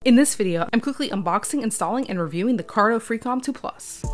In this video, I'm quickly unboxing, installing, and reviewing the Cardo Freecom 2 Plus.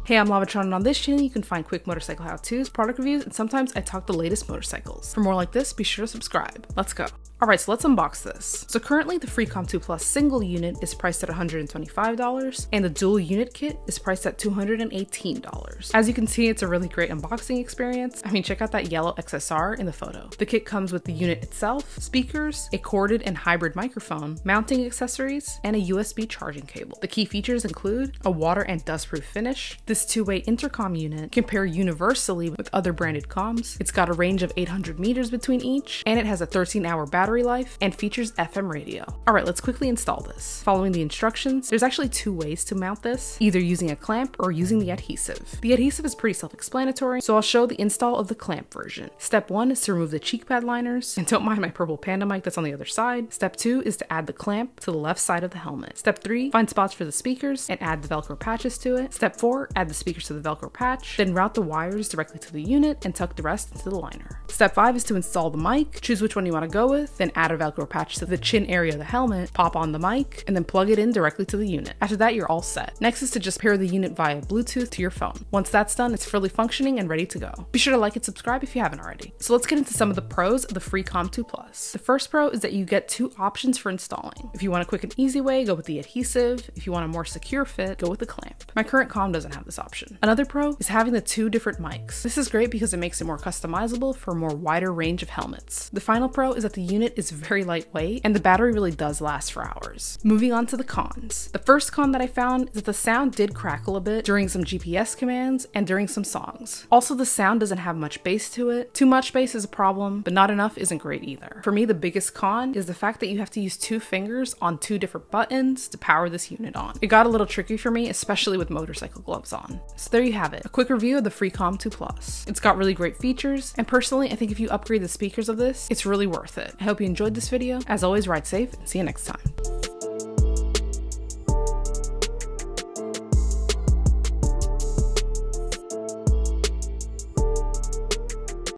Hey, I'm Lavatronn, and on this channel you can find quick motorcycle how-tos, product reviews, and sometimes I talk the latest motorcycles. For more like this, be sure to subscribe. Let's go. Alright, so let's unbox this. So currently the Freecom 2 Plus single unit is priced at $125, and the dual unit kit is priced at $218. As you can see, it's a really great unboxing experience. I mean, check out that yellow XSR in the photo. The kit comes with the unit itself, speakers, a corded and hybrid microphone, mounting accessories, and a USB charging cable. The key features include a water and dustproof finish. This two-way intercom unit can pair universally with other branded comms. It's got a range of 800 meters between each, and it has a 13-hour battery life and features FM radio. Alright, let's quickly install this. Following the instructions, there's actually two ways to mount this, either using a clamp or using the adhesive. The adhesive is pretty self-explanatory, so I'll show the install of the clamp version. Step 1 is to remove the cheek pad liners, and don't mind my purple panda mic that's on the other side. Step 2 is to add the clamp to the left side of the helmet. Step 3, find spots for the speakers and add the Velcro patches to it. Step 4, add the speakers to the Velcro patch, then route the wires directly to the unit and tuck the rest into the liner. Step 5 is to install the mic, choose which one you want to go with, then add a Velcro patch to the chin area of the helmet, pop on the mic, and then plug it in directly to the unit. After that, you're all set. Next is to just pair the unit via Bluetooth to your phone. Once that's done, it's fully functioning and ready to go. Be sure to like and subscribe if you haven't already. So let's get into some of the pros of the Freecom 2 Plus. The first pro is that you get two options for installing. If you want a quick and easy way, go with the adhesive. If you want a more secure fit, go with the clamp. My current comm doesn't have this option. Another pro is having the two different mics. This is great because it makes it more customizable for a more wider range of helmets. The final pro is that the unit is very lightweight and the battery really does last for hours. Moving on to the cons. The first con that I found is that the sound did crackle a bit during some GPS commands and during some songs. Also, the sound doesn't have much bass to it. Too much bass is a problem, but not enough isn't great either. For me, the biggest con is the fact that you have to use two fingers on two different buttons to power this unit on. It got a little tricky for me, especially with motorcycle gloves on. So there you have it, a quick review of the Freecom 2 Plus. It's got really great features, and personally, I think if you upgrade the speakers of this, it's really worth it. I hope you enjoyed this video. As always, ride safe and see you next time.